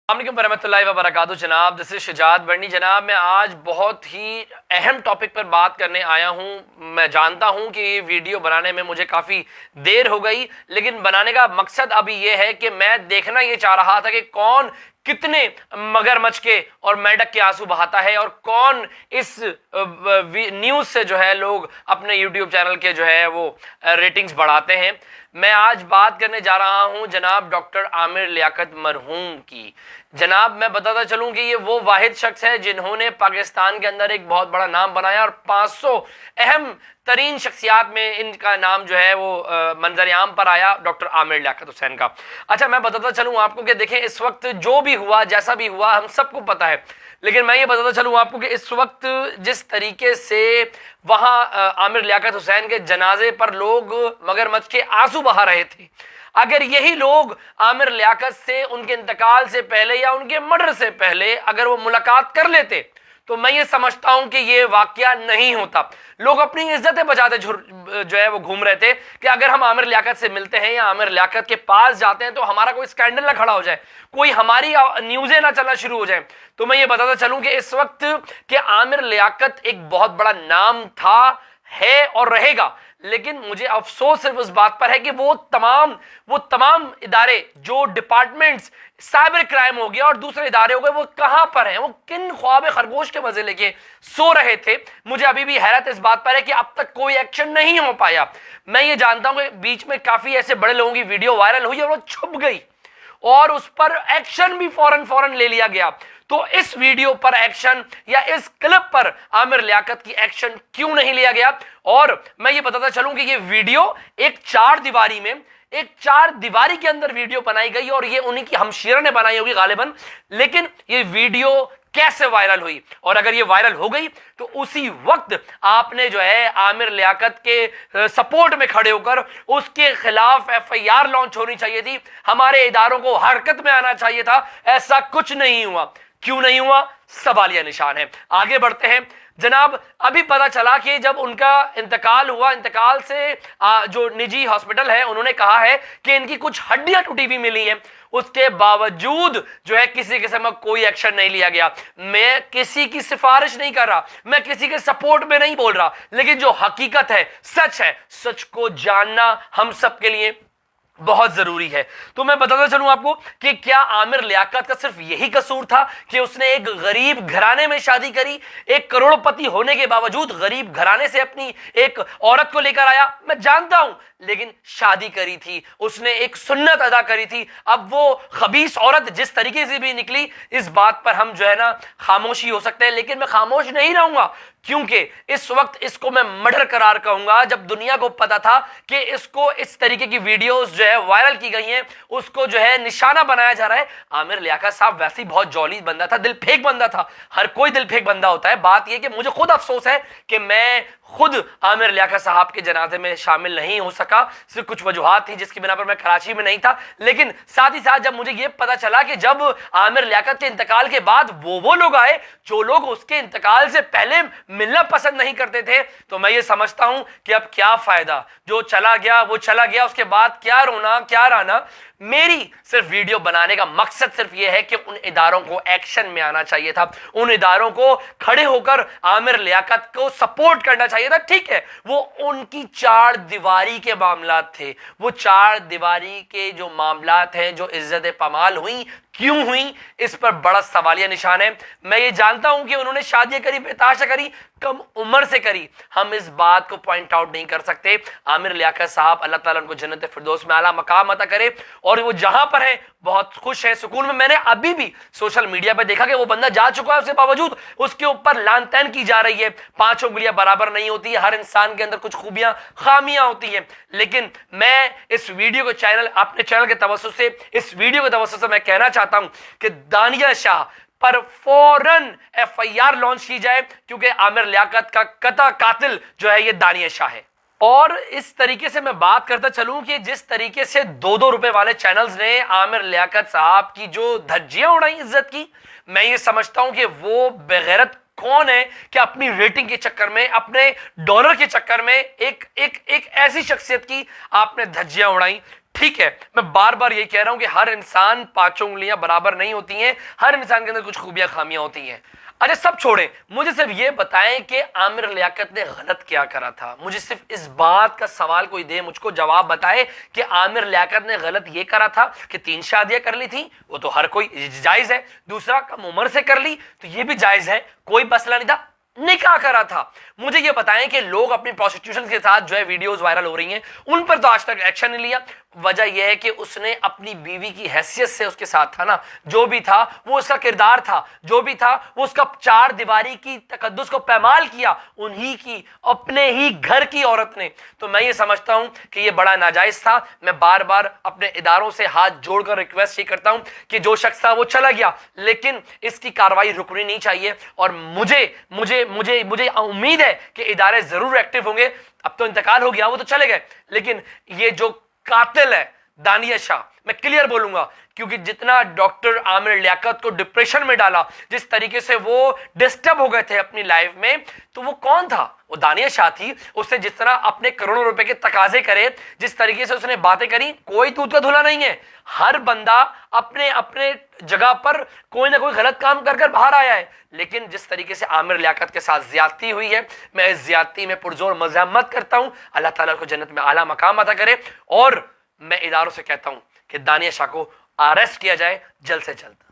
السلام علیکم ورحمۃ اللہ وبرکاتہ جناب، دس از شجاعت برنی جناب۔ میں آج بہت ہی اہم ٹاپک پر بات کرنے آیا ہوں۔ میں جانتا ہوں کہ یہ ویڈیو بنانے میں مجھے کافی دیر ہو گئی، لیکن بنانے کا مقصد ابھی یہ ہے کہ میں دیکھنا یہ چاہ رہا تھا کہ کون کتنے مگرمچھ کے اور میڈک کے آنسو بہاتا ہے اور کون اس نیوز سے جو ہے لوگ اپنے یوٹیوب چینل کے جو ہے وہ ریٹنگز بڑھاتے ہیں۔ میں آج بات کرنے جا رہا ہوں جناب ڈاکٹر عامر لیاقت مرحوم کی۔ جناب میں بتاتا چلوں کہ یہ وہ واحد شخص ہے جنہوں نے پاکستان کے اندر ایک بہت بڑا نام بنایا اور 500 اہم ترین شخصیات میں ان کا نام جو ہے وہ منظر عام پر آیا، ڈاکٹر عامر لیاقت حسین کا۔ اچھا میں بتاتا چلوں آپ کو کہ دیکھیں اس وقت جو بھی ہوا جیسا بھی ہوا ہم سب کو پتا ہے، لیکن میں یہ بتاتا چلوں آپ کو کہ اس وقت جس طریقے سے وہاں عامر لیاقت حسین کے جنازے پر لوگ مگرمچھ کے آنسو بہا رہے تھے، اگر یہی لوگ عامر لیاقت سے ان کے انتقال سے پہلے یا ان کے مرڈر سے پہلے اگر وہ ملاقات کر لیتے تو میں یہ سمجھتا ہوں کہ یہ واقعہ نہیں ہوتا۔ لوگ اپنی عزتیں بچاتے جو ہے وہ گھوم رہے تھے کہ اگر ہم عامر لیاقت سے ملتے ہیں یا عامر لیاقت کے پاس جاتے ہیں تو ہمارا کوئی سکینڈل نہ کھڑا ہو جائے، کوئی ہماری نیوزیں نہ چلنا شروع ہو جائیں۔ تو میں یہ بتاتا چلوں کہ اس وقت کہ عامر لیاقت ایک بہت بڑا نام تھا، ہے اور رہے گا، لیکن مجھے افسوس صرف اس بات پر ہے کہ وہ تمام ادارے جو ڈپارٹمنٹس سائبر کرائم ہو گیا اور دوسرے ادارے ہو گئے، وہ کہاں پر ہیں؟ وہ کن خواب خرگوش کے مزے لے کے سو رہے تھے؟ مجھے ابھی بھی حیرت اس بات پر ہے کہ اب تک کوئی ایکشن نہیں ہو پایا۔ میں یہ جانتا ہوں کہ بیچ میں کافی ایسے بڑے لوگوں کی ویڈیو وائرل ہوئی اور وہ چھپ گئی اور اس پر ایکشن بھی فوراً لے لیا گیا۔ تو اس ویڈیو پر ایکشن یا اس کلپ پر عامر لیاقت کی ایکشن کیوں نہیں لیا گیا؟ اور میں یہ بتاتا چلوں کہ یہ ویڈیو ایک چار دیواری کے اندر ویڈیو بنائی گئی اور یہ انہی کی ہمشیرہ نے بنائی ہوگی غالباً، لیکن یہ ویڈیو کیسے وائرل ہوئی؟ اور اگر یہ وائرل ہو گئی تو اسی وقت آپ نے جو ہے عامر لیاقت کے سپورٹ میں کھڑے ہو کر اس کے خلاف FIR لانچ ہونی چاہیے تھی، ہمارے اداروں کو حرکت میں آنا چاہیے تھا۔ ایسا کچھ نہیں ہوا۔ کیوں نہیں ہوا؟ سوالیہ نشان ہے۔ آگے بڑھتے ہیں جناب۔ ابھی پتا چلا کہ جب ان کا انتقال ہوا، انتقال سے جو نجی ہاسپٹل ہے انہوں نے کہا ہے کہ ان کی کچھ ہڈیاں ٹوٹی ہوئی ملی ہیں، اس کے باوجود جو ہے کسی قسم کا کوئی ایکشن نہیں لیا گیا۔ میں کسی کی سفارش نہیں کر رہا، میں کسی کے سپورٹ میں نہیں بول رہا، لیکن جو حقیقت ہے، سچ کو جاننا ہم سب کے لیے بہت ضروری ہے۔ تو میں بتاتا چلوں آپ کو کہ کیا عامر لیاقت کا صرف یہی قصور تھا کہ اس نے ایک غریب گھرانے میں شادی کری؟ ایک کروڑ پتی ہونے کے باوجود غریب گھرانے سے اپنی ایک عورت کو لے کر آیا، میں جانتا ہوں، لیکن شادی کری تھی، اس نے ایک سنت ادا کری تھی۔ اب وہ خبیث عورت جس طریقے سے بھی نکلی، اس بات پر ہم جو ہے نا خاموشی ہو سکتے ہیں، لیکن میں خاموش نہیں رہوں گا، کیونکہ اس وقت اس کو میں مرڈر قرار کہوں گا۔ جب دنیا کو پتا تھا کہ اس کو اس طریقے کی ویڈیوز جو ہے وائرل کی گئی ہیں، اس کو جو ہے نشانہ بنایا جا رہا ہے۔ عامر لیاقت صاحب ویسے ہی بہت جولی بندہ تھا، دل پھیک بندہ تھا، ہر کوئی دل پھیک بندہ ہوتا ہے۔ بات یہ کہ مجھے خود افسوس ہے کہ میں خود عامر لیاقت صاحب کے جنازے میں شامل نہیں ہو سکا، صرف کچھ وجوہات تھی جس کی بنا پر میں کراچی میں نہیں تھا، لیکن ساتھ ہی ساتھ جب مجھے یہ پتا چلا کہ جب عامر لیاقت کے انتقال کے بعد وہ لوگ آئے جو لوگ اس کے انتقال سے پہلے ملنا پسند نہیں کرتے تھے، تو میں یہ سمجھتا ہوں کہ اب کیا فائدہ، جو چلا گیا وہ چلا گیا، اس کے بعد کیا رونا کیا رانا۔ میری صرف ویڈیو بنانے کا مقصد صرف یہ ہے کہ ان اداروں کو ایکشن میں آنا چاہیے تھا، ان اداروں کو کھڑے ہو کر عامر لیاقت کو سپورٹ کرنا چاہیے تھا۔ ٹھیک ہے، وہ ان کی چار دیواری کے معاملات تھے، وہ چار دیواری کے جو معاملات ہیں جو عزت پامال ہوئیں، کیوں ہوئیں، اس پر بڑا سوالیہ نشان ہے۔ میں یہ جانتا ہوں کہ انہوں نے شادی کری، بتاشا کری، کم عمر سے کری، ہم اس بات کو پوائنٹ آؤٹ نہیں کر سکتے۔ عامر لیاقت صاحب اللہ تعالیٰ ان کو جنت فردوس میں اعلیٰ مقام عطا کرے، اور وہ جہاں پر ہیں بہت خوش ہیں، سکون میں۔ میں نے ابھی بھی سوشل میڈیا پہ دیکھا کہ وہ بندہ جا چکا ہے، اس کے باوجود اس کے اوپر لعن طعن کی جا رہی ہے۔ پانچوں انگلیاں برابر نہیں ہوتی، ہر انسان کے اندر کچھ خوبیاں خامیاں ہوتی ہیں، لیکن میں اس ویڈیو کو اپنے چینل کے توسط سے، اس ویڈیو کے توسط سے میں کہنا چاہتا ہوں کہ دانیہ شاہ پر فوراً FIR لانچ کی جائے، کیونکہ عامر لیاقت کا قطع قاتل جو ہے یہ دانیہ شاہ ہے۔ اور اس طریقے سے میں بات کرتا چلوں کہ جس طریقے سے 2 روپے والے چینلز نے عامر لیاقت صاحب کی جو دھجیاں اڑائیں عزت کی، میں یہ سمجھتا ہوں کہ وہ بغیرت کون ہے کہ اپنی ریٹنگ کے چکر میں، اپنے ڈالر کے چکر میں ایک ایسی شخصیت کی آپ نے دھجیاں اڑائیں۔ ٹھیک ہے، میں بار بار یہی کہہ رہا ہوں کہ ہر انسان پانچوں انگلیاں برابر نہیں ہوتی ہیں، ہر انسان کے اندر کچھ خوبیاں خامیاں ہوتی ہیں۔ اچھا سب چھوڑیں، مجھے صرف یہ بتائیں کہ عامر لیاقت نے غلط کیا کرا تھا، مجھے صرف اس بات کا سوال کوئی دے، مجھ کو جواب بتائے کہ عامر لیاقت نے غلط یہ کرا تھا کہ 3 شادیاں کر لی تھیں، وہ تو ہر کوئی جائز ہے، دوسرا کم عمر سے کر لی تو یہ بھی جائز ہے، کوئی مسئلہ نہیں تھا، نکاح کرا تھا۔ مجھے یہ بتائیں کہ لوگ اپنی پروسٹیٹیوشن کے ساتھ جو ہے ویڈیوز وائرل ہو رہی ہیں، ان پر تو آج تک ایکشن نہیں لیا۔ وجہ یہ ہے کہ اس نے اپنی بیوی کی حیثیت سے اس کے ساتھ تھا نا، جو بھی تھا وہ اس کا کردار تھا، جو بھی تھا وہ اس کا چار دیواری کی تقدس کو پامال کیا انہی کی، اپنے ہی گھر کی عورت نے۔ تو میں یہ سمجھتا ہوں کہ یہ بڑا ناجائز تھا۔ میں بار بار اپنے اداروں سے ہاتھ جوڑ کر ریکویسٹ یہ کرتا ہوں کہ جو شخص تھا وہ چلا گیا، لیکن اس کی کارروائی رکنی نہیں چاہیے، اور مجھے امید ہے کہ ادارے ضرور ایکٹیو ہوں گے۔ اب تو انتقال ہو گیا، وہ تو چلے گئے، لیکن یہ جو قاتل ہے دانیہ شاہ، میں کلیئر بولوں گا، کیونکہ جتنا ڈاکٹر عامر لیاقت کو ڈپریشن میں ڈالا، جس طریقے سے وہ ڈسٹرب ہو گئے تھے اپنی لائف میں، تو وہ کون تھا؟ وہ دانیہ شاہ تھی۔ اس نے جس طرح اپنے کروڑوں روپے کے تقاضے کرے، جس طریقے سے اس نے باتیں کری، کوئی دودھ کا دھلا نہیں ہے۔ ہر بندہ اپنے اپنے جگہ پر کوئی نہ کوئی غلط کام کر کر باہر آیا ہے، لیکن جس طریقے سے عامر لیاقت کے ساتھ زیادتی ہوئی ہے، میں اس زیادتی میں پرزور مذمت کرتا ہوں۔ اللہ تعالیٰ کو جنت میں اعلیٰ مقام عطا کرے، اور میں اداروں سے کہتا ہوں کہ دانیہ شاہ کو اریسٹ کیا جائے جلد سے جلد۔